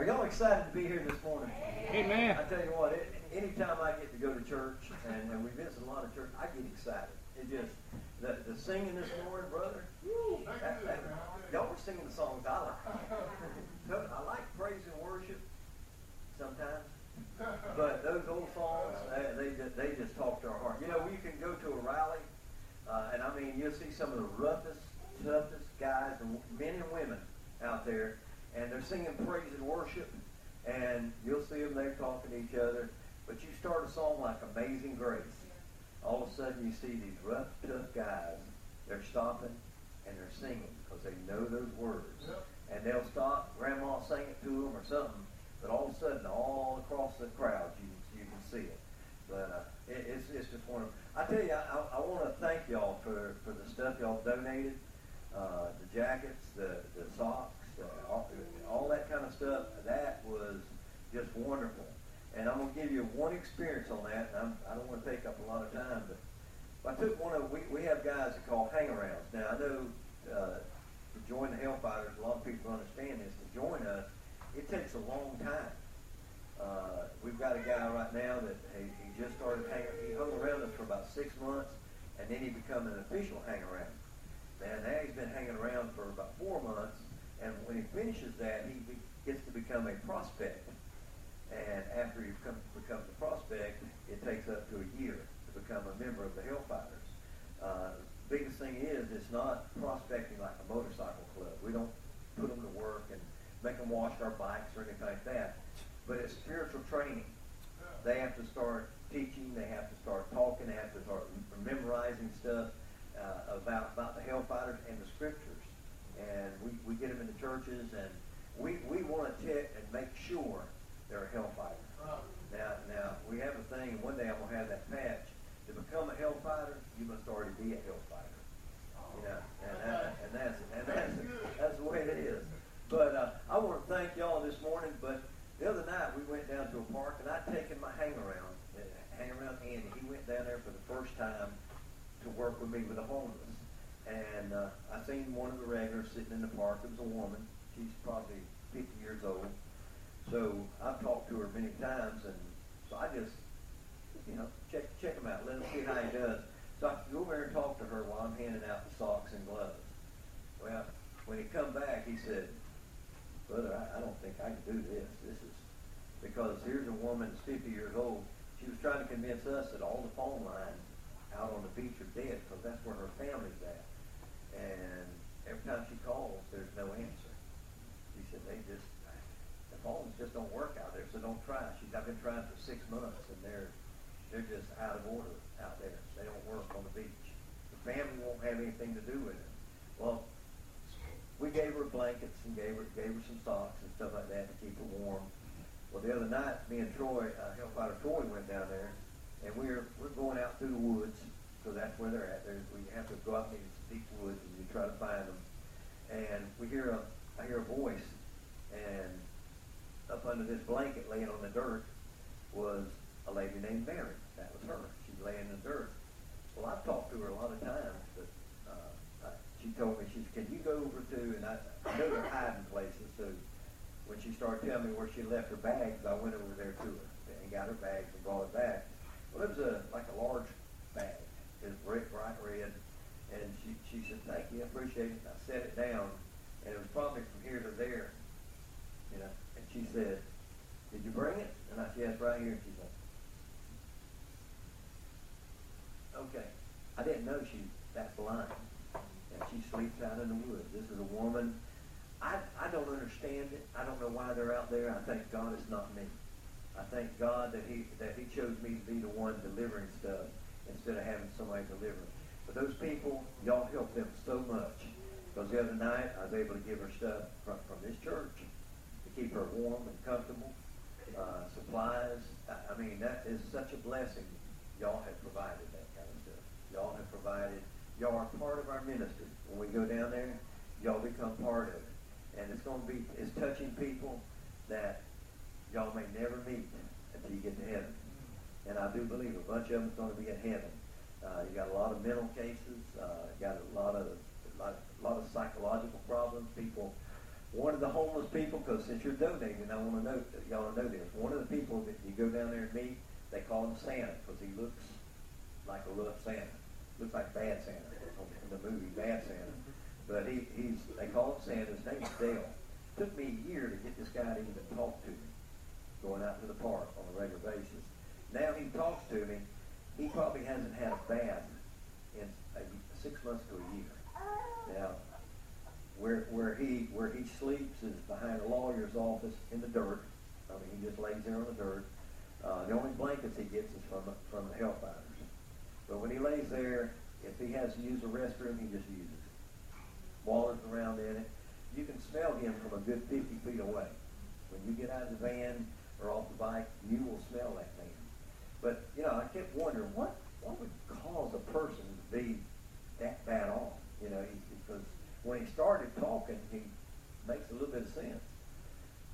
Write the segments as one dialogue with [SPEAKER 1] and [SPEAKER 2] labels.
[SPEAKER 1] y'all excited to be here this morning?
[SPEAKER 2] Amen.
[SPEAKER 1] I tell you what, anytime I get to go to church, and we visit a lot of church, I get excited. It just, the singing this morning, brother, y'all were singing the songs I like. I like praise and worship sometimes, but those old songs, they just talk to our heart. You know, you can go to a rally, and I mean, you'll see some of the roughest, toughest guys, and men and women out there, and they're singing praise and worship, and you'll see them there talking to each other. But you start a song like Amazing Grace, all of a sudden you see these rough, tough guys. They're stopping and they're singing because they know those words. Yep. And they'll stop, Grandma sing it to them or something, but all of a sudden, all across the crowd, you can see it. But it's just wonderful. I tell you, I want to thank y'all for the stuff y'all donated, the jackets, the socks, all that kind of stuff. That was just wonderful. And I'm going to give you one experience on that. And I don't want to take up a lot of time, but I took one of, we have guys that call hang-arounds. Now, I know to join the Hellfighters, a lot of people understand this. To join us, it takes a long time. We've got a guy right now that he just started hanging. He hung around us for about 6 months, and then he became an official hang-around. And now he's been hanging around for about 4 months, and when he finishes that, he gets to become a prospect. And after he becomes a prospect, it takes up to a year to become a member of the Hellfighters. Biggest thing is, it's not prospecting like a motorcycle club. We don't put them to work and make them wash our bikes or anything like that. But it's spiritual training. They have to start teaching. They have to start talking. They have to start memorizing stuff about the Hellfighters and the Scriptures. And we get them into churches, and we want to check and make sure they're a Hellfighter. Now we have a thing, and one day I'm going to have that patch. To become a Hellfighter, you must already be a Hellfighter. You know, and that's the way it is. But I want to thank y'all this morning. But the other night we went down to a park, and I'd taken my hang-around Andy. He went down there for the first time to work with me with the homeless. And I seen one of the regulars sitting in the park. It was a woman. She's probably 50 years old. So I've talked to her many times, and so I just, check him out. Let him see how he does. So I go over there and talk to her while I'm handing out the socks and gloves. Well, when he come back, he said, "Brother, I don't think I can do this. This is," because here's a woman that's 50 years old. She was trying to convince us that all the phone lines out on the beach are dead because that's where her family's at. And every time she calls, there's no answer. She said, the phones just don't work out there, so don't try. I've been trying for 6 months, and they're just out of order out there. They don't work on the beach. The family won't have anything to do with it. Well, we gave her blankets and gave her some socks and stuff like that to keep her warm. Well, the other night, me and Troy, Hellfighter Troy, went down there, and we're going out through the woods, so that's where they're at. We have to go out into these deep woods and we try to find them. And I hear a voice, and up under this blanket laying on the dirt was a lady named Mary. That was her. She's laying in the dirt. Well, I've talked to her a lot of times, but she told me, she said, "Can you go over to," and I know they're hiding places, so when she started telling me where she left her bags, I went over there to her and got her bags and brought it back. Well, it was like a large bag. It was bright red, and she said, "Thank you, I appreciate it." And I set it down, and it was probably from here to there, and she said, "Did you bring it?" And I said, "Yes, right here." And she said, "Okay." I didn't know she's that blind, and she sleeps out in the woods. This is a woman. I don't understand it. I don't know why they're out there. I thank God it's not me. I thank God that He chose me to be the one delivering stuff instead of having somebody deliver it. But those people, y'all help them so much. Because the other night, I was able to give her stuff from this church to keep her warm and comfortable. Supplies. I mean, that is such a blessing. Y'all have provided that kind of stuff. Y'all have provided. Y'all are part of our ministry. When we go down there, y'all become part of it. And it's touching people that y'all may never meet until you get to heaven. And I do believe a bunch of them's going to be in heaven. You got a lot of mental cases. Got a lot of psychological problems. People one of the homeless people, because since you're donating, I want to know, y'all know this, one of the people that you go down there and meet, they call him Santa, because he looks like a rough Santa. Looks like Bad Santa in the movie Bad Santa. But they call him Santa. His name's Dale. Took me a year to get this guy to even talk to me, going out to the park on a regular basis. Now he talks to me. He probably hasn't had a bath in 6 months to a year. Now, where he sleeps is behind a lawyer's office in the dirt. I mean, he just lays there on the dirt. The only blankets he gets is from the hellfighters. But when he lays there, if he has to use a restroom, he just uses it. Wallers around in it. You can smell him from a good 50 feet away. When you get out of the van or off the bike, you will smell that man. But, I kept wondering, what would cause a person to be that bad off? Because when he started talking, he makes a little bit of sense.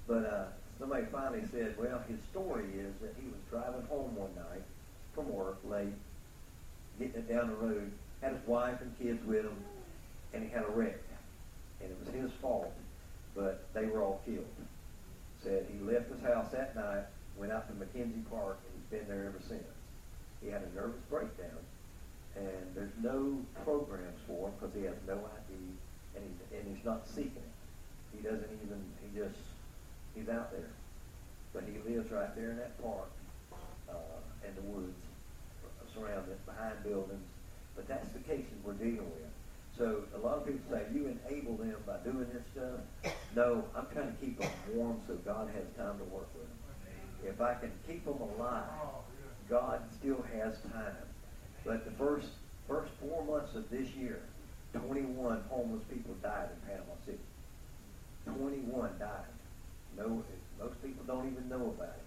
[SPEAKER 1] But somebody finally said, well, his story is that he was driving home one night from work late, getting it down the road, had his wife and kids with him, and he had a wreck. And it was his fault, but they were all killed. Said he left his house that night, went out to McKenzie Park, and he's been there ever since. He had a nervous breakdown, and there's no programs for him because he has no ID, and he's not seeking it. He doesn't even, he's out there. But he lives right there in that park, in the woods, surrounded behind buildings. But that's the cases we're dealing with. So a lot of people say, you enable them by doing this stuff. No, I'm trying to keep them warm so God has time to work with them. If I can keep them alive, God still has time. But the first 4 months of this year, 21 homeless people died in Panama City. 21 died. No, most people don't even know about it.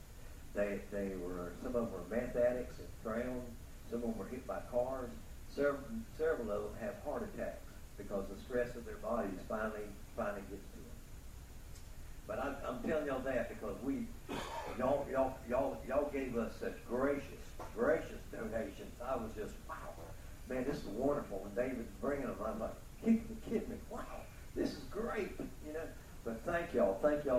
[SPEAKER 1] Some of them were meth addicts that drowned. Some of them were hit by cars. Several of them have heart attacks because the stress of their bodies finally gets to them. But I'm telling y'all that because y'all gave us such gracious donations. I was just, wow, man, this is wonderful. When David's bringing them, I'm like, kidding me, wow, this is great, But thank y'all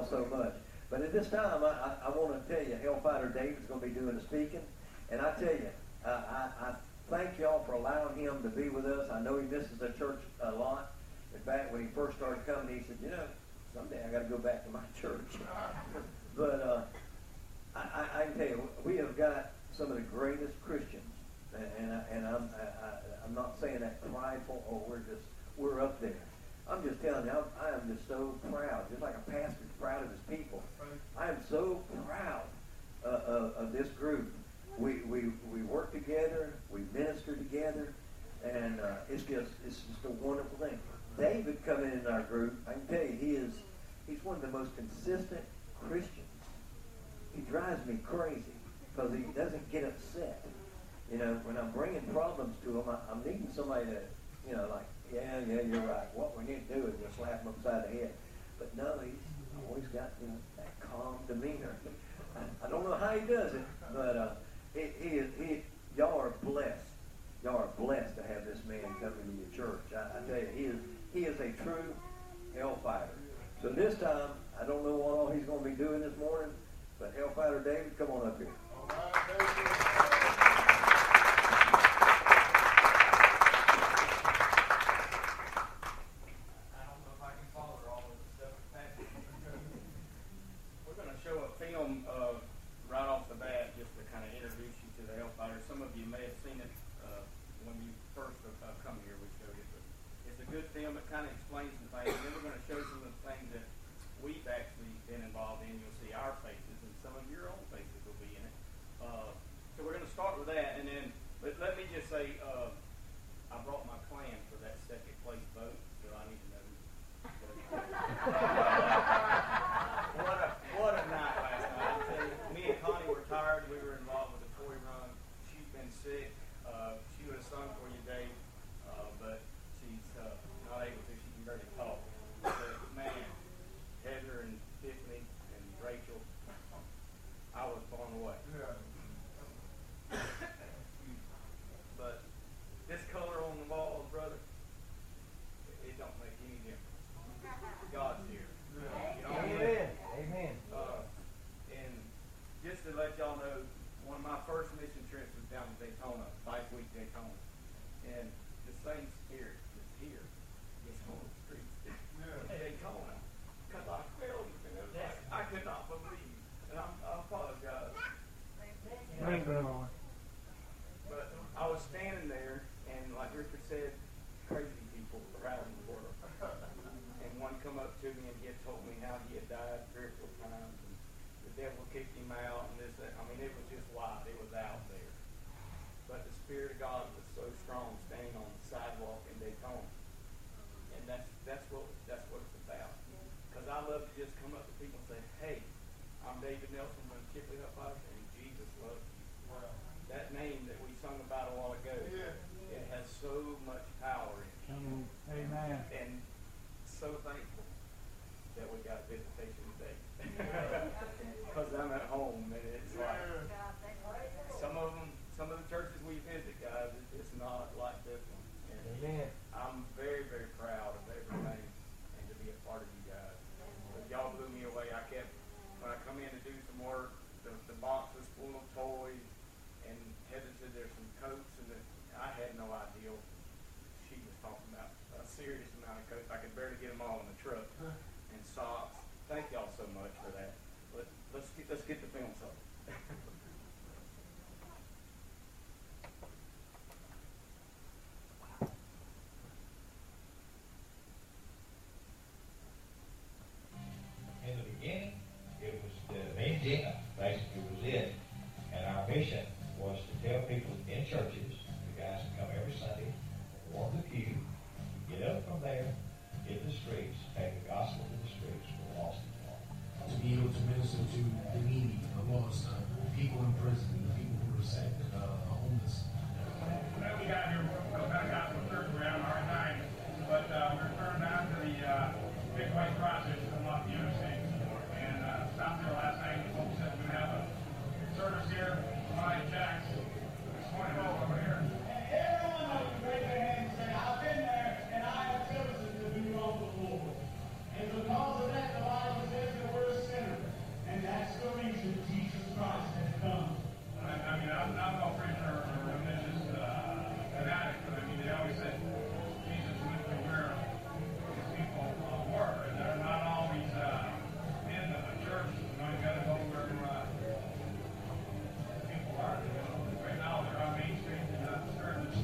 [SPEAKER 1] so much. But at this time, I want to tell you, Hellfighter David's going to be doing the speaking, and I tell you, I thank y'all for allowing him to be with us. I know he misses the church a lot. In fact, when he first started coming, he said, someday I got to go back to my church. But I can tell you, we have got some of the greatest Christians, and I'm not saying that prideful or we're up there. I'm just telling you, I am just so proud, just like a pastor's proud of his people. I am so proud of this group. We work together, we minister together, and it's just a wonderful thing. David coming in our group, I can tell you, he's one of the most consistent Christians. He drives me crazy because he doesn't get upset. When I'm bringing problems to him, I'm needing somebody to, like, yeah, you're right. What we need to do is just slap him upside the head. But no, he's always got that calm demeanor. I don't know how he does it, but y'all are blessed. Y'all are blessed to have this man coming to your church. I tell you, he is a true hellfighter. So this time, I don't know what all he's going to be doing this morning, but Hellfighter David, come on up here.
[SPEAKER 2] All right,
[SPEAKER 3] right off the bat, just to kind of introduce you to the Hellfighter. Some of you may have seen it when you first come here. We showed it, but it's a good film. It kind of explains the things. Then we're going to show some of the things that we've actually been involved in. You'll see our faces, and some of your own faces will be in it. So we're going to start with that, and then let me just say, I brought my clan for that second place vote, so I need to know. What a night last night. I tell you, me and Connie were tired. We were involved with the toy run. She's been sick. She would have sung for you, Dave, but she's not able to. She can barely talk. But man, Heather and Tiffany and Rachel, I was blown away.
[SPEAKER 2] Yeah.
[SPEAKER 3] But this color on the walls, brother, it don't make any difference. God's here. devil kicked him out, and this, that. I mean, it was just wild. It was out there. But the Spirit of God was so strong, standing on the sidewalk in Daytona, and that's what it's about. Because I love to just come up to people and say, "Hey, I'm David Nelson from Chipley Hut Fighters, and Jesus loves you."
[SPEAKER 2] Wow.
[SPEAKER 3] That name that we sung about a while ago, it has so much power in it.
[SPEAKER 4] Amen.
[SPEAKER 3] And so thankful that we got a visitation today. Because I'm at home, and it's like some of the churches we visit, guys, it's not like this one. And
[SPEAKER 4] Amen.
[SPEAKER 3] I'm very, very proud of everything and to be a part of you guys. But y'all blew me away. When I come in to do some work, the box was full of toys, and Heather said there's some coats, and I had no idea she was talking about a serious amount of coats. I could barely get them all in the truck, and socks. Thank y'all so much for that. Let's get the film started.
[SPEAKER 5] In the beginning, it was the main dinner, basically was it. And our mission was to tell people in churches, the guys who come every Sunday, warm the pew, get up from there, get in the streets, take the gospel to the streets for the lost and lost.
[SPEAKER 6] To be able to minister to the needy, the lost, people in prison, the people who are sick, homeless.
[SPEAKER 2] When we got here, we go back out to the church around our time, but we returned down to the Big White Process from off the interstate. And stopped there last night, and folks said we have a service here by Jack's this morning over here.
[SPEAKER 7] Everyone knows to raise their hand and say, I've been there and I have chosen to do wrong with the Lord. And because of that, the Bible says that we're a sinner. And that's the reason Jesus Christ has come.
[SPEAKER 2] I mean, I'm no preacher or religious fanatic, but I mean, they always said Jesus went to where these people were, and they're not always in the church. You know, you got to go where people are. You know, right now they're on Main Street and the church.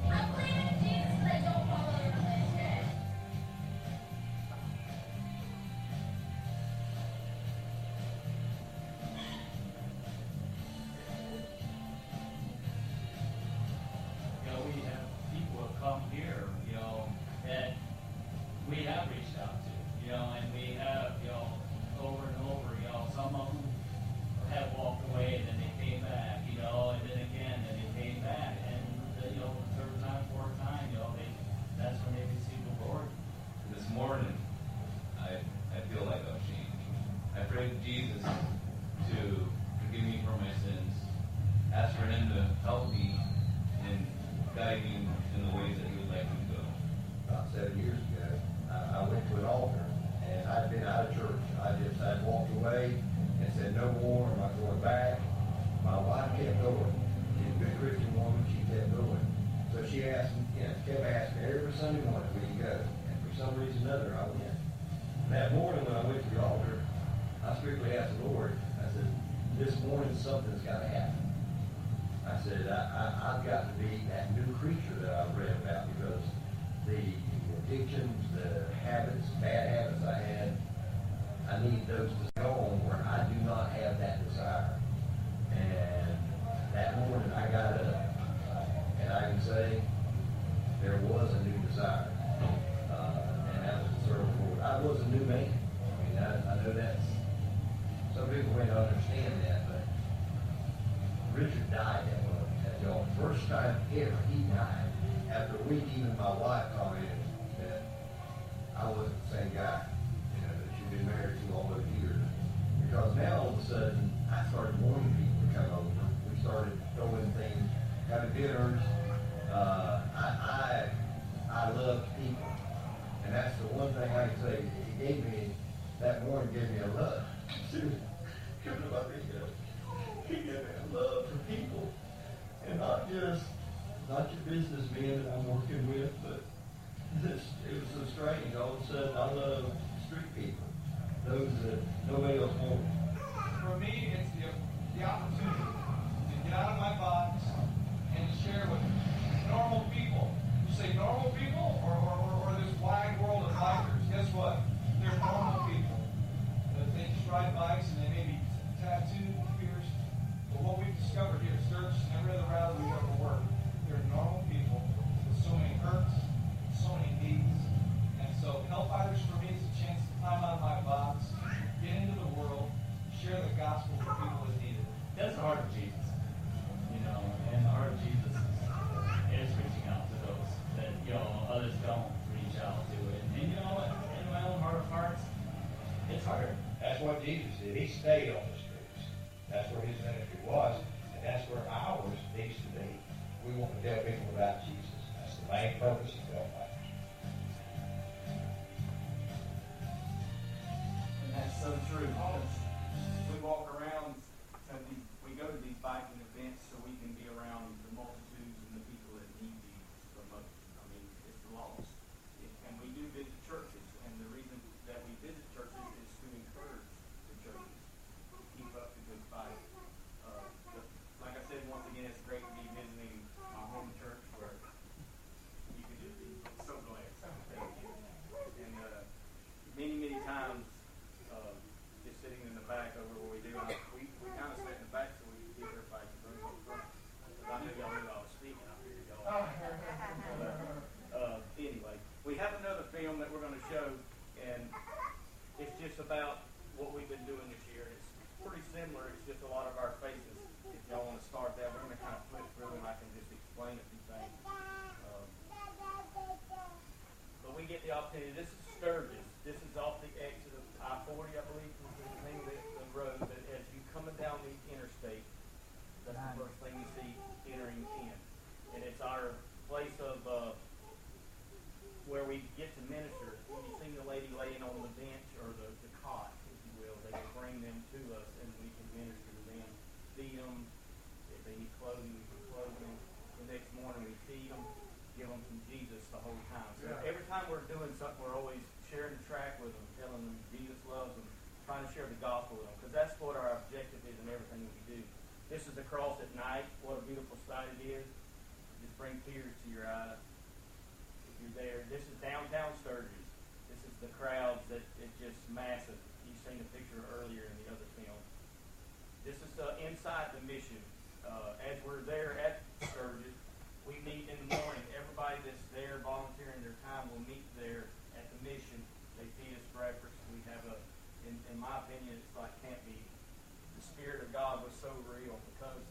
[SPEAKER 8] I believe in Jesus, but I don't follow your religion.
[SPEAKER 9] You know, we have people have come here, you know, that we have reached out to, you know, and we have, you know, over and over, you know, some of them have walked away and then they came back, you know, and then again, and they came back, and, you know, the third time, fourth time, you know, that's when they received the Lord.
[SPEAKER 10] This morning, I feel like I've changed. I prayed to Jesus to forgive me for my sins, ask for Him to help me and guide me in the ways that He would like me to go.
[SPEAKER 11] About 7 years ago, I went to an altar, and I'd been out of church. I'd walked away and said, no more, I'm not going back. My wife kept going. She's a good Christian woman, she kept going. So she asked me, kept asking me every Sunday morning, where you go? And for some reason or another, I went. That morning when I went to the altar, I strictly asked the Lord, I said, this morning something's got to happen. I said, I've got to be that new creature that I've read about, because the addictions, the habits, bad habits I had, I need those to go on where I do not have that desire. And that morning I got up, and I can say there was a new desire. And that was to serve the Lord. I was a new man. I mean, I know that's, some people may not understand that, but Richard died that morning. Y'all, first time ever he died. After a week, even my wife commented that I wasn't the same guy, that she'd been married to all those years. Because now all of a sudden, I started wanting people to come over. We started throwing things, having dinners. I love people. And that's the one thing I can say, he gave me, that morning gave me a love. Seriously. He gave me a love for people. And not your businessmen that I'm working with, but it was so strange. All of a sudden, I love street people, those that nobody else wants.
[SPEAKER 12] For me, it's the opportunity to get out of my box and to share with normal people. You say normal people or this wide world of bikers. Guess what? They're normal people. They just ride bikes and they may be tattooed, pierced. But what we've discovered here at Sturgis and every other rally we've ever worked, they're normal people with so many hurts, so many needs. And so Hellfighters for me is a chance to climb out of my box, get into the world, share the gospel with people that need it.
[SPEAKER 9] That's the heart of Jesus, you know, and the heart of Jesus is reaching out to those that, you know, others don't reach out to. And you know what, in my own heart of hearts, it's hard.
[SPEAKER 5] That's what Jesus did. He stayed on the streets. That's where his ministry was, and that's where ours needs to be. We want to tell people about Jesus. That's the main purpose of Hellfighters.
[SPEAKER 3] And that's so true. We walk around, and we go to these biking events so we can be around the multitudes and the people that need these the most. I mean, it's the lost. And we do visit churches, and the reason that we visit churches is to encourage the churches to keep up the good fight. Like I said, once again, it's great to be visiting my home church where you can just be so glad. Thank you. And many times, just sitting in the back over where we do, we kind of sit in the back so we can keep their fights and bring them front. Because I knew y'all knew I was speaking. I figured y'all. Anyway, we have another film that we're going to show, and it's just about what we've been doing this year. It's pretty similar. It's just a lot of our faces. If y'all want to start that, we're going to kind of flip through, and I can just explain a few things. But we get the opportunity. This is Sturgis. This is off the exit of I-40, I believe, is the name of the road. But as you coming down the interstate, that's the first thing you see entering in. And it's our place of where we get to minister. When you see the lady laying on the bench or the cot, if you will, they will bring them to us and we can minister to them, feed them. If they need clothing, we can clothe them. The next morning we feed them, give them from Jesus the whole time. So every time we're doing something, we're always sharing the track with them, telling them Jesus loves them, trying to share the gospel with them, because that's what our objective is in everything that we do. This is the cross at night. What a beautiful sight it is. Just bring tears to your eyes if you're there. This is downtown Sturgis. This is the crowds that it's just massive. You've seen a picture earlier in the other film. This is inside the mission. As we're there at Sturgis, we meet in the morning. Everybody that's there volunteering their time will meet there at the mission. They feed us breakfast. We have in my opinion, it's like camp meeting. The Spirit of God was so real because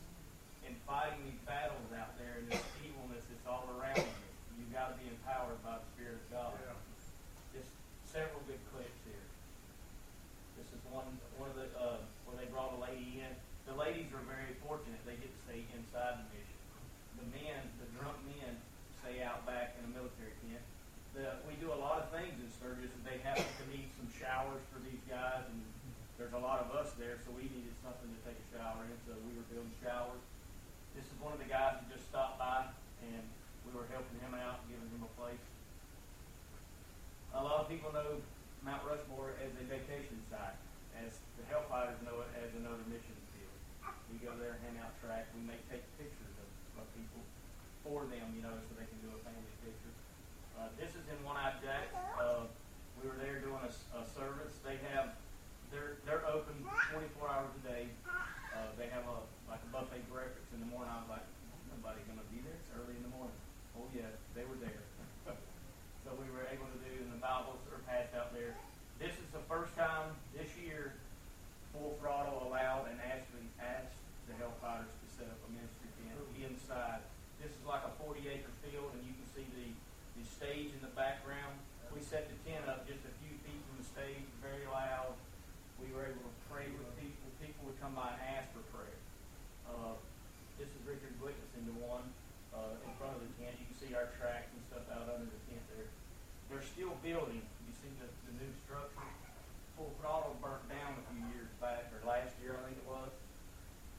[SPEAKER 3] in fighting these battles out there and this evilness that's all around you, you've got to be empowered by the Spirit of God. Yeah. Just several good clips here. This is one of the where they brought a lady in. The ladies are very fortunate; they get to stay inside the mission. The men, the drunk men, stay out back in a military tent. We do a lot of things in Sturgis, and they happen to need some showers for these guys, and there's a lot of us there, so we needed something to take a shower in, so we were building showers. This is one of the guys who just stopped by, and we were helping him out, giving him a place. A lot of people know Mount Rushmore as a vacation site, as the Hellfighters know it as another mission field. We go there, hand out tracts, we may take pictures of people for them, so they can do a family picture. This is in One-Eyed Jack. We were there doing a service. They're open 24 hours a day. They have a buffet breakfast in the morning. I was like, nobody gonna be there? It's early in the morning. Oh yeah, they were there. So we were able to do, and the Bibles are passed out there. This is the first time this year Full Throttle allowed and actually asked the Hellfighters to set up a ministry tent inside. This is like a 40-acre field, and you can see the stage in the background. We set the tent up just a few feet from the stage, very loud. We were able to pray with people. People would come by and ask for prayer. This is Richard's witnessing to one in front of the tent. You can see our tracks and stuff out under the tent there. They're still building. You see the new structure. Full Throttle burnt down a few years back, or last year I think it was.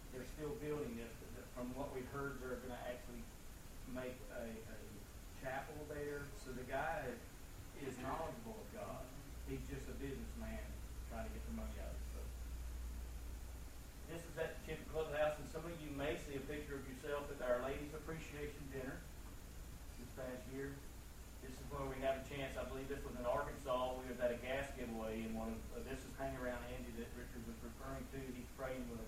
[SPEAKER 3] They're still building this. From what we've heard, they're going to actually make a chapel there. So the guy is knowledgeable of God. He's just a businessman trying to get the money out of it. So this is at the Chippy Clubhouse, and some of you may see a picture of yourself at our Ladies Appreciation Dinner this past year. This is where we had a chance. I believe this was in Arkansas. We was at a gas giveaway, and this is hanging around Andy that Richard was referring to. He's praying with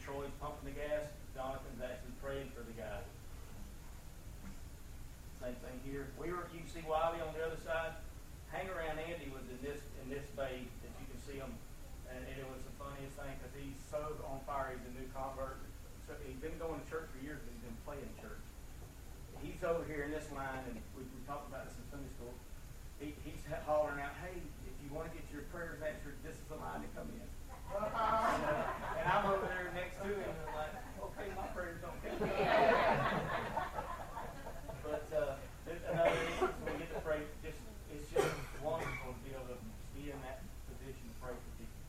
[SPEAKER 3] Troy's pumping the gas, Jonathan's actually praying for the guy. Same thing here. You can see Wiley on the other side. Hang Around Andy was in this bay that you can see him, and it was the funniest thing because he's so on fire. He's a new convert. So he's been going to church for years, but he's been playing church. He's over here in this line, and we talked about this in Sunday school. He's hollering out, "Hey, if you want to get your prayers answered, this is the line to come in." And I'm over there next to him, and I'm like, "Okay, my prayers don't count." But another instance, we get to pray. It's just wonderful to be able to be in that position to pray for people.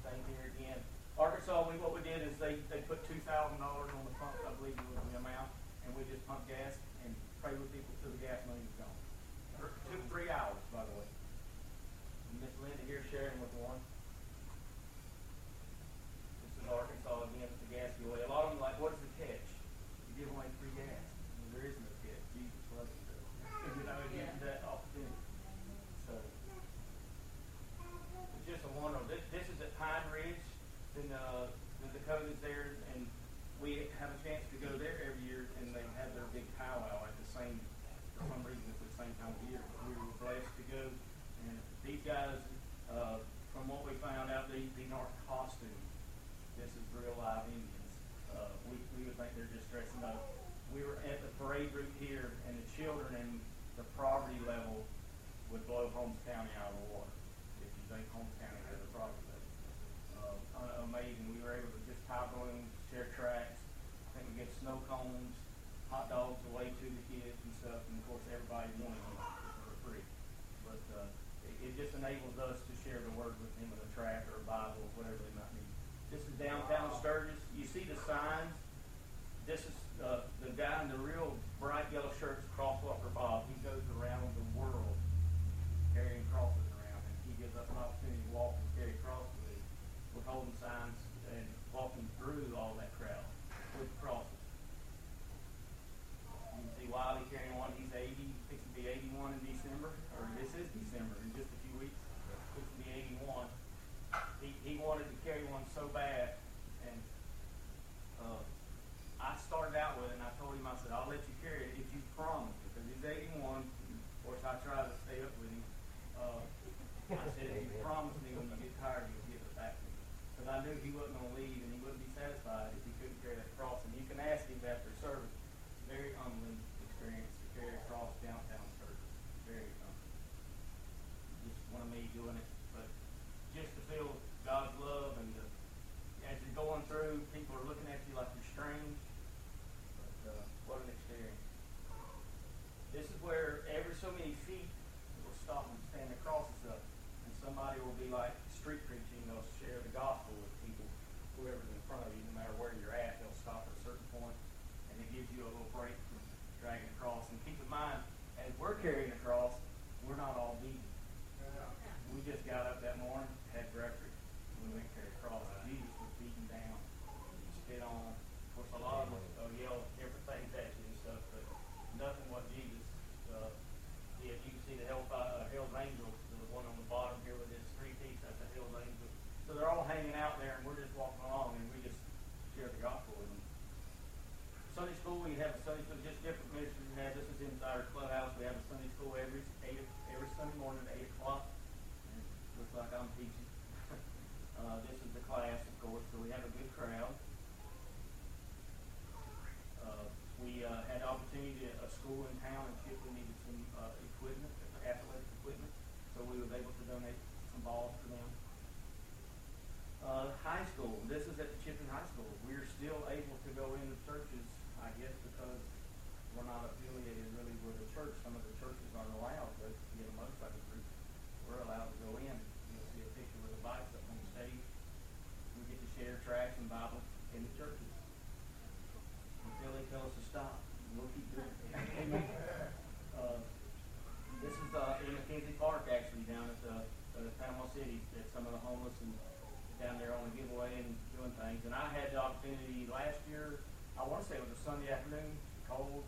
[SPEAKER 3] Same here again. Arkansas, what we did is they put $2,000 on the pump, I believe was the amount, and we just pumped gas and prayed with people till the gas money was gone. It took 3 hours, by the way. Miss Linda here sharing with one. This is Arkansas again with the gas giveaway. A lot of them are like, what is the catch? You give away free gas. And there is no catch. Jesus loves you. It gives you that opportunity. So it's just a wonder. This is at Pine Ridge. In the Dakotas there, and we have a chance to go there every year, and they have their big powwow at the same, for some reason it's the same time of year. We were blessed to go, and these guys, from what we found out, these aren't costumes. This is real live Indians. We would think they're just dressing up. We were at the parade route here, and the children and the poverty level would blow Holmes County out of the water. If you think Holmes County has a poverty level. Amazing. We were able to just tie balloons, share tracks. I think we get snow cones, hot dogs away to the kids and stuff. And of course, everybody wanted them for free. But it just enables us to share the word with them in a tract or a Bible or whatever they might need. This is downtown Sturgis. You see the signs. This is the guy in the real bright yellow shirts, Crosswalker Bob. He goes around the world carrying crosses around, and he gives us an opportunity to walk and carry crosses. We're holding signs and walking through all that crowd with crosses. You can see Wiley carrying one. He's 80, fixing to be 81 in December, or this is December, in just a few weeks. Fixing to be 81. He wanted to carry one so bad, and I started out with it, and I told him, I said, I'll let you carry it if you promise, because he's 81. Of course, I try to stay up with him. I said, if you promise me when you get tired, you'll give it back to me. Because I knew he wasn't going to leave, and he wouldn't be satisfied if he couldn't carry that cross. And you can ask him after service. Very humbling experience to carry a cross downtown service. Very humbling. Just one of me doing it, but just to feel God's love, and as you're going through, people are looking at you like you're strange. But what an experience! This is where every so many feet will stop and stand the crosses up, and somebody will be like street preaching. They'll share the gospel with people, whoever's in front of you, no matter where you're at. They'll stop at a certain point, and it gives you a little break from dragging a cross. And keep in mind, as we're carrying a cross, we're not all beaten. We just got up that morning, had breakfast, and we went and carried a cross. Jesus was beaten down, spit on. Of course, a lot of them yell different things at you and stuff, but nothing what Jesus did. You can see the Hell's Angel, the one on the bottom here with his 3 teeth. That's a Hell's Angel. So they're all hanging out there, and we're just walking along, and we just share the gospel with them. Sunday school, we have a Sunday school, just different ministries we have. This is inside our clubhouse. We have a Sunday school every Sunday morning at 8 o'clock. And it looks like I'm teaching. This is the class, of course, so we have a good crowd. We had the opportunity at a school in town in Chipley needed some equipment, athletic equipment, so we were able to donate some balls to them. High school. This is at the Chipley High School. We're still able to go into churches, I guess, because we're not affiliated really with a church. Some of the churches aren't allowed, but in a motorcycle group, we're allowed to go in. You'll see a picture with the bikes up on the stage. We get to share tracts and Bibles in the churches until they tell us to stop. We'll keep doing it. This is in McKenzie Park, actually, down at Panama City, that some of the homeless and down there on the giveaway and doing things. And I had the opportunity last year, I want to say it was a Sunday afternoon, cold,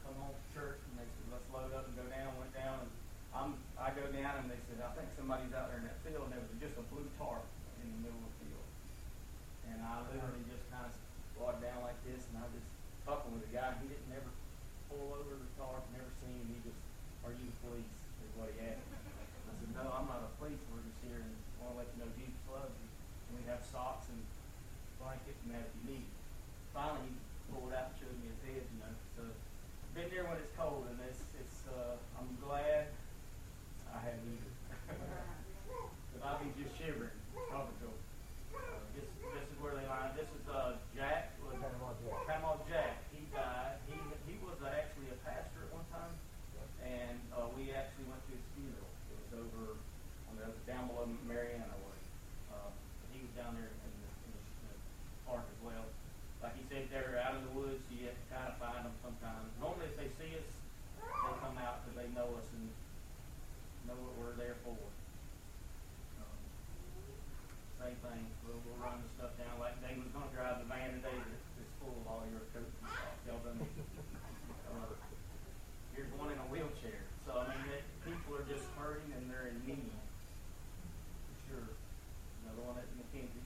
[SPEAKER 3] come home from church, and they said, let's load up and go down. Went down, and I go down, and they said, I think somebody's out there in that field, and there was just a blue tarp in the middle of the field. from that if you need it. Finally, he pulled out and showed me his head, you know. So, been there when it's cold, and I'm glad I had either. Because I'll be just shivering, talking to him. This is where they line. This is Jack. Panama Jack. He died. He was actually a pastor at one time, and we actually went to his funeral. It was over down below Mariana way. He was down there in the park as well. Like he said, they're out in the woods. You have to kind of find them sometimes. Normally, if they see us, they come out because they know us and know what we're there for. Same thing. We'll run the stuff down. Like they was going to drive the van today that's full of all your coats and stuff. Y'all done it. Here's one in a wheelchair. So, I mean, people are just hurting and they're in need. For sure. Another one at McKenzie.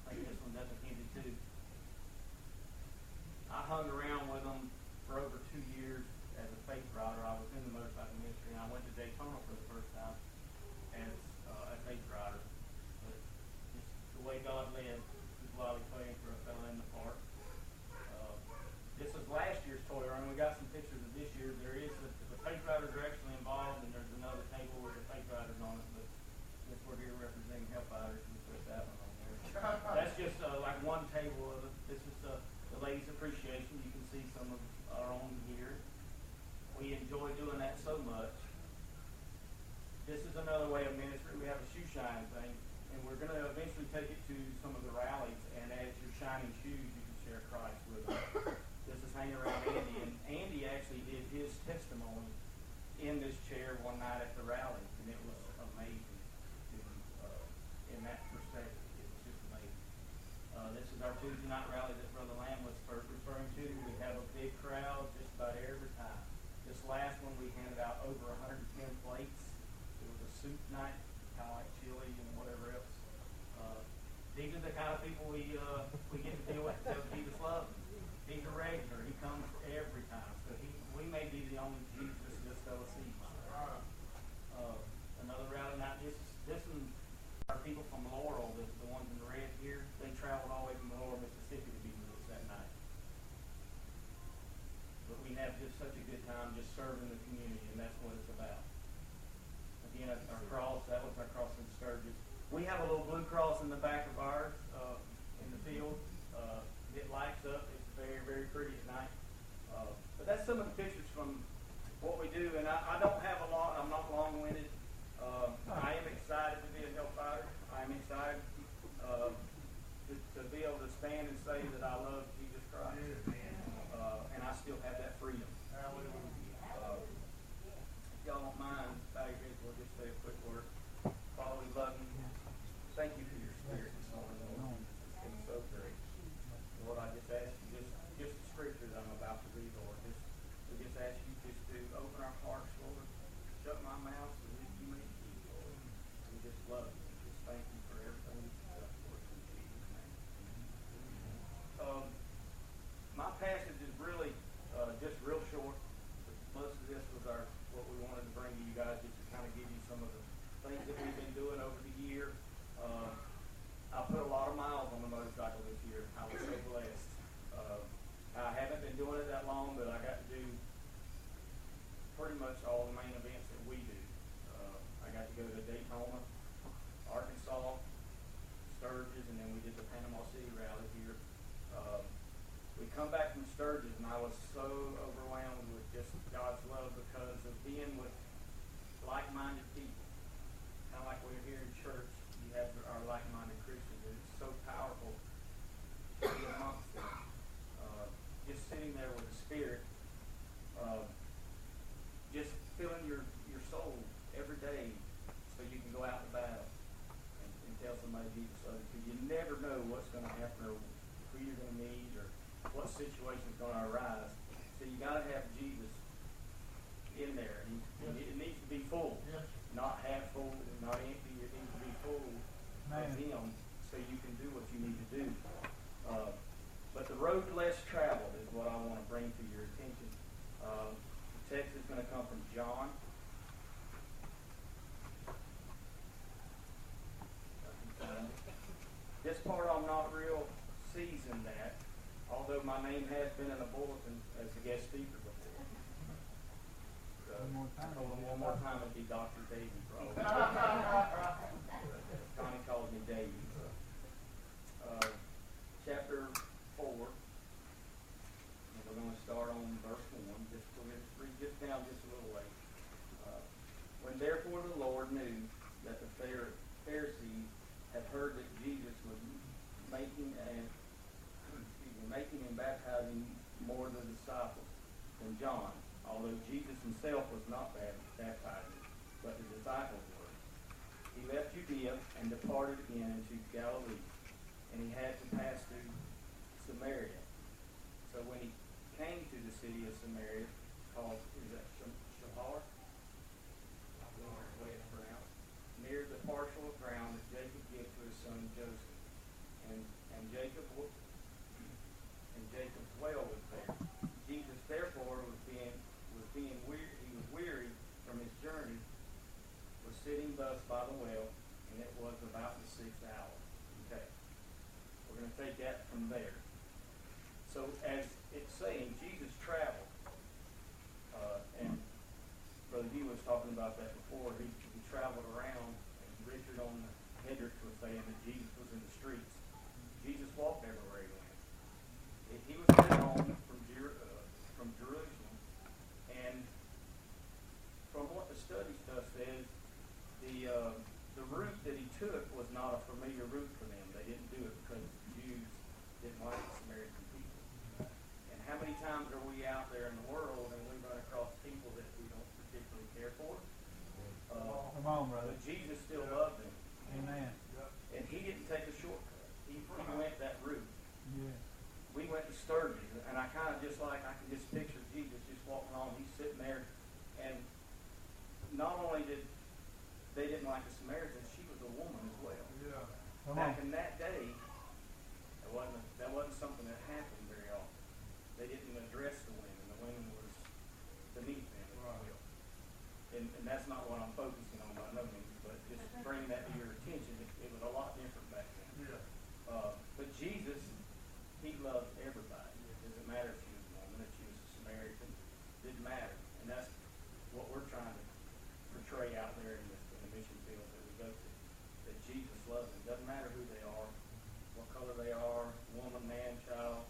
[SPEAKER 3] I think this one's at McKenzie too. I hung around with them for over 2 years as a faith rider. I was in the motorcycle ministry, and I went to Daytona for the first time as a faith rider. But just the way God led, is why we playing for a fella in the park. This is last year's toy run. We got some pictures of this year. There is the faith riders are actually involved, and there's another table with the faith riders on it. But this we're here representing Help Riders. We put that one on there. That's just like one table of it. This is the ladies' appreciation. You can see some of our own here. We enjoy doing that so much. This is another way of ministry. We have a shoe shine thing, and we're going to eventually take it to some of the rallies. And as you're shining shoes, you can share Christ with them. This is hanging around Andy, and Andy actually did his testimony in this chair one night at the rally, and it was amazing. In that perspective, it was just amazing. This is our Tuesday night rally that Brother Lamb was first referring to. We have a big crowd just about every time. This last one, we handed out over 110 plates. It was a soup night, kind of like chili and whatever else. These are the kind of people we get to deal with. Jesus loves them. He's a regular. He comes every time. So we may be the only Jesus this fella sees. Another rally night. This one, our people from Laurel, the ones in the red here, they traveled all the way from Laurel, Mississippi to be with us that night. But we have just such a good time just serving the community, and that's what it's about. Again, our cross, that was our cross in Sturgis. We have a little blue cross in the back of ours in the field. It lights up. It's very, very pretty at night. But that's some of the pictures from what we do. And I don't have a lot. I'm not long-winded. I am excited to be a Help Fighter. I am excited to be able to stand and say that I love Jesus Christ. And I still have that freedom. If y'all don't mind, bow your heads, we'll just say a quick word. Father, we love you. Thank you for your spirit this morning, Lord. It's been so great. Lord, I just ask you, just the scripture that I'm about to read, Lord. We just ask you just to open our hearts, Lord. Shut my mouth so that you may speak, Lord. We just love you. Just thank you for everything you've done for us in Jesus' name. My passage is really just real short. Most of this was what we wanted to bring to you guys, just to kind of give you some of the things that we've been doing over the year. I put a lot of miles on the motorcycle this year. I was so blessed. I haven't been doing it that long, but I got to do pretty much all the main events that we do. I got to go to Daytona, Arkansas, Sturgis, and then we did the Panama City rally here. We come back from Sturgis, and I was so overwhelmed with just God's love because of being with like-minded people. Kind of like we're here in church, you have our like-minded Christians, and it's so powerful to be amongst them. Just sitting there with the Spirit, just filling your soul every day so you can go out to battle and tell somebody Jesus loves you. Because you never know what's going to happen or who you're going to meet or what situation is going to arise. So you got to have Jesus in there. It needs to be full, not half full, not empty. It needs to be full of Him so you can do what you need to do. But the road less traveled is what I want to bring to your attention. The text is going to come from John. my name has been in the bulletin as a guest speaker before. So, I told him one more time it'd be Dr. Davey, probably. Connie calls me Davey. Chapter 4, and we're going to start on verse 1. We're going to read just down just a little way. When therefore the Lord knew that the Pharisees had heard that Jesus was making and baptizing more of the disciples than John, although Jesus himself was not baptizing, but the disciples were, he left Judea and departed again into Galilee, and he had to pass through Samaria. So when he came to the city of Samaria, called, is that Shahar? I don't know the way it's pronounced. Near the parcel of ground that Jacob gave to his son Joseph. And Jacob's well was there. Jesus therefore was weary from his journey, was sitting thus by the well, and it was about the 6th hour. Okay. We're going to take that from there. So as it's saying, Jesus traveled, and Brother Hugh was talking about that before. He traveled around, and Richard on the Hendricks was saying that Jesus was in the streets. Jesus walked everywhere he went. He was sent home from Jerusalem, and from what the study stuff says, the route that he took was not a familiar route for them. They didn't do it because the Jews didn't like the Samaritan people. And how many times are we out there in the world and we run across people that we don't particularly care for?
[SPEAKER 4] Come on, brother.
[SPEAKER 3] But Jesus still loved them.
[SPEAKER 4] Amen.
[SPEAKER 3] And he didn't take a shortcut. He went that route.
[SPEAKER 4] Yeah.
[SPEAKER 3] We went to Sturgis, and I kind of I can just picture Jesus just walking on. He's sitting there, and not only did they didn't like the Samaritans, she was a woman as well.
[SPEAKER 4] Yeah.
[SPEAKER 3] Back in that day, that wasn't something that happened very often. They didn't address the women. The women was beneath them, if you will. And that's not what I'm focusing on by no means, but just bringing that to your attention. It was a lot different back then.
[SPEAKER 4] Yeah.
[SPEAKER 3] But Jesus, he loved everybody. It doesn't matter if she was a woman, if she was a Samaritan. It didn't matter. And that's what we're trying to portray out there in the mission field that we go to. That Jesus loves them. It doesn't matter who they are, what color they are, woman, man, child,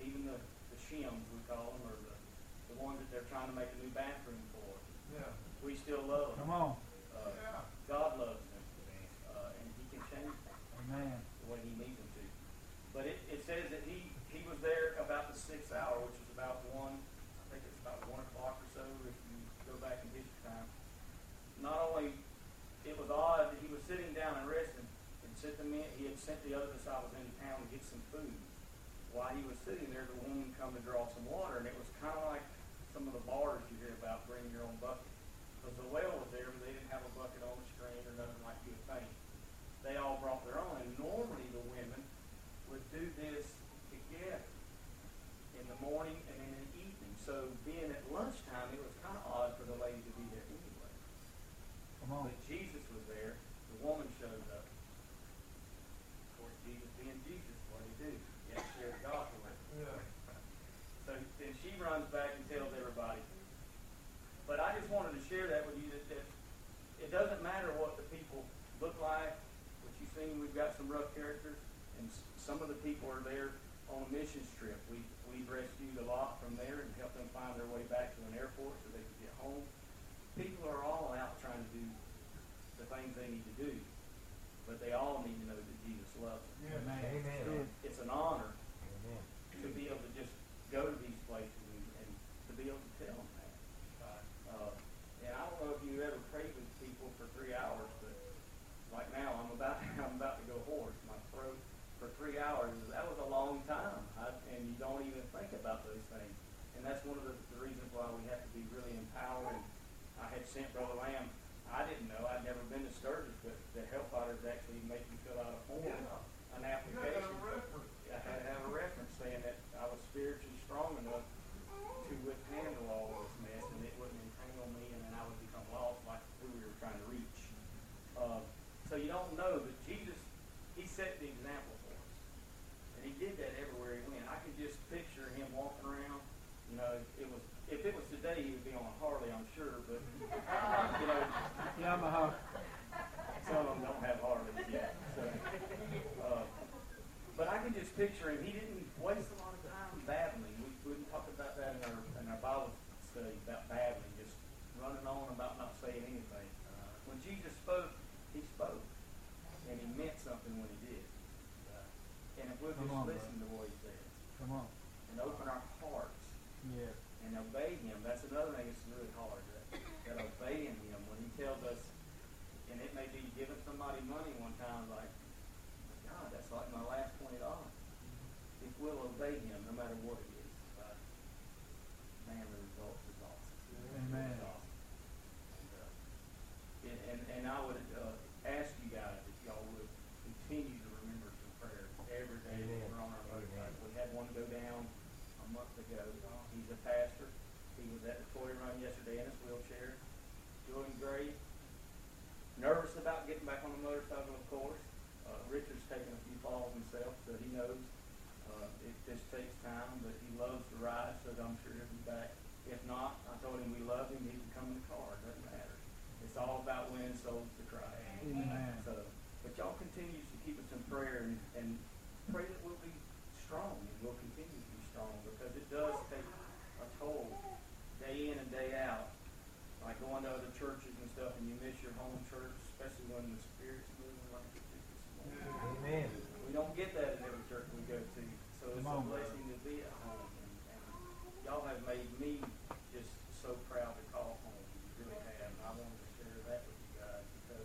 [SPEAKER 3] even the shims we call them, or the ones that they're trying to make a new bathroom for.
[SPEAKER 4] Yeah.
[SPEAKER 3] We still love them.
[SPEAKER 4] Come on.
[SPEAKER 3] God loves them. And he can change them.
[SPEAKER 4] Amen.
[SPEAKER 3] The way he needs them to. But it says that he was there about the 6th hour, which is about 1 o'clock or so, if you go back in history time. Not only, it was odd that he was sitting down and resting, and he had sent the other disciples into town to get some food. While he was sitting there, the woman come to draw some water, and it was kind of like some of the bars you hear about, bring your own bucket. Because the well was there, but they didn't have a bucket on the screen or nothing like you would think. They all brought their own, and normally the women would do this together in the morning and in the evening. So being at lunchtime, it was kind of odd for the lady to be there anyway.
[SPEAKER 4] Come on.
[SPEAKER 3] But Jesus was there. The woman showed up. Of course, Jesus being Jesus, what did he do? He had to share the gospel with them.
[SPEAKER 4] Yeah.
[SPEAKER 3] So then she runs back and tells everybody. But I just wanted to share that with you, that it doesn't matter what the people look like. What you've seen, we've got some rough characters, and some of the people are there on a mission trip. We've rescued a lot from there and helped them find their way back to an airport so they could get home. People are all out trying to do the things they need to do, but they all need to know that Jesus loves them.
[SPEAKER 4] Yeah.
[SPEAKER 11] Amen.
[SPEAKER 3] It's an honor
[SPEAKER 11] Amen.
[SPEAKER 3] to be able to just go to these places and to be able to tell them that. And I don't know if you ever prayed with people for 3 hours, but like now I'm about to go hoarse. My throat for 3 hours, that was a long time, and you don't even think about those things. And that's one of the reasons why we have to be really empowered. And I had sent Brother Lamb. I didn't know. I'd never been to Sturgis, but the Health Fighters actually make you fill out a form, an application. I had to have a reference saying that I was spiritually strong enough to handle all this mess, and it wouldn't entangle me, and then I would become lost like who we were trying to reach. So you don't know, but Jesus, he set the example for us, and he did that everywhere he went. I could just picture him walking around. You know, if it was today, he would be on a Harley, I'm sure. But you know,
[SPEAKER 4] Yamaha.
[SPEAKER 3] some of them don't have Harleys yet. So, but I can just picture him. He didn't waste a lot of time babbling. We wouldn't talk about that in our Bible study about babbling, just running on about not saying anything. When Jesus spoke, he spoke, and he meant something when he did. And if we'll just listen to what he says, and open our hearts, and obey him, that's another thing that's really hard. That obeying him when he tells us, and it may be giving somebody money one time, like, God, that's like my last $20. If we'll obey him, no matter what it is, man, the results is awesome.
[SPEAKER 4] Amen.
[SPEAKER 3] It's awesome. And I would ask you guys if y'all would continue to remember some prayers every day that we're on our motorcycle. We had one go down a month ago. He's a pastor. He was at the toy run yesterday in his wheelchair, doing great. Nervous about getting back on the motorcycle, of course. Richard's taken a few falls himself, so he knows it just takes time, but he loves to ride, so I'm sure he'll be back. If not, I told him we love him, he can come in the car, it doesn't matter. It's all about winning souls to Christ.
[SPEAKER 4] Amen.
[SPEAKER 3] So, but y'all continue to keep us in prayer and pray that we'll be strong and we'll continue to be strong, because it does take a toll day in and day out. Like going to other churches and stuff, and you miss your home church, especially when the Spirit's moving like it did this morning.
[SPEAKER 11] Amen.
[SPEAKER 3] We don't get that in every church we go to, so it's a blessing to be at home. And y'all have made me just so proud to call home. You really have. And I wanted to share that with you guys, because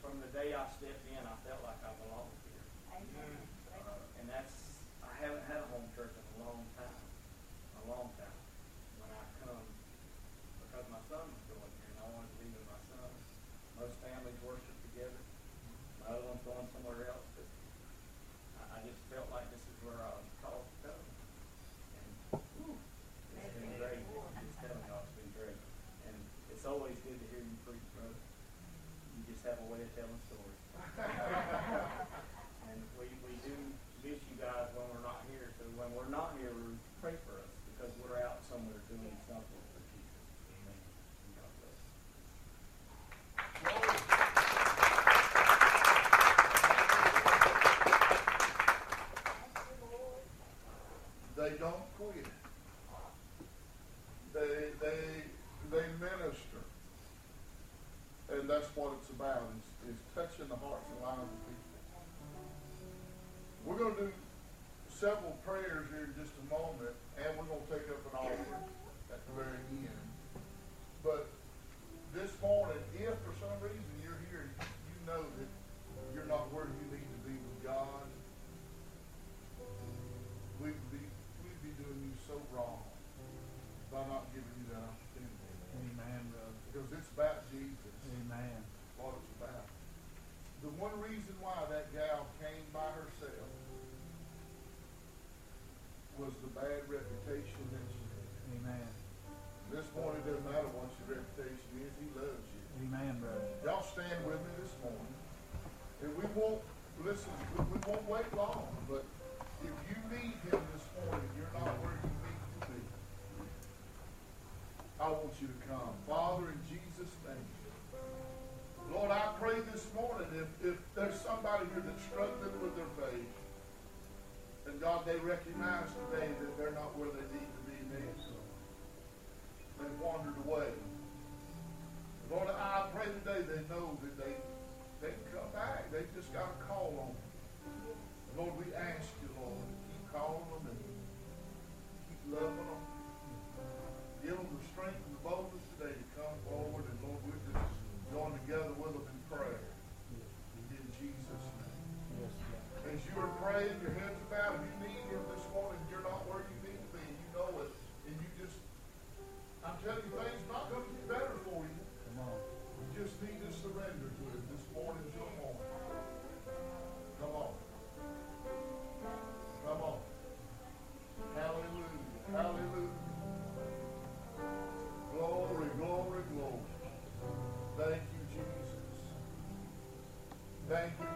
[SPEAKER 3] from the day I stepped in, I felt like I belonged here. And that's, I haven't had a home church in a long time. When I come, because my son was going here, and I wanted to be with my son. Most families worship together. My other one's going somewhere else, but I just felt like this is where I was called to go. And it's been great. Just telling y'all, it's been great. And it's always good to hear you preach, brother. You just have a way of telling stories. And we do miss you guys when we're not here. So when we're not here, we pray for us, because we're out somewhere doing something for Jesus. Amen. And God bless.
[SPEAKER 13] They don't quit. They minister. And that's what it's about, is touching the hearts and lives of people. We're going to do several prayers here in just a moment, and we're going to take up an offering at the very end. But this morning, if for some reason you're here, you know that you're not where you need to be with God, we'd be doing you so wrong by not giving you that opportunity.
[SPEAKER 4] Amen, brother.
[SPEAKER 13] Because it's about Jesus.
[SPEAKER 4] Amen.
[SPEAKER 13] What it's about. The one reason why that gal came by herself was the bad reputation that she had.
[SPEAKER 4] Amen.
[SPEAKER 13] This morning, it doesn't matter what your reputation is, he loves you.
[SPEAKER 4] Amen, brother.
[SPEAKER 13] Y'all stand with me this morning. And we won't wait long, but if you need him this morning, you're not where you need to be, I want you to come. Father, in Jesus' name, Lord, I pray this morning, if there's somebody here that's struggling with their faith, and God, they recognize today that they're not where they need to be now. They've wandered away. Lord, I pray today they know that they can come back. They've just got to call on them. Lord, we ask you, Lord, to keep calling them and keep loving them. Give them the strength and the boldness today to come forward. And Lord, we're just join together with them in prayer. In Jesus' name. As you are praying, your head's about, if you need him this morning, you're not where you need to be. You know it. And you just, I'm telling you, things not going to get better for you.
[SPEAKER 4] Come on.
[SPEAKER 13] You just need to surrender to him. This morning's your morning. Come on. Come on. Hallelujah. Hallelujah. Glory, glory, glory. Thank you, Jesus. Thank you,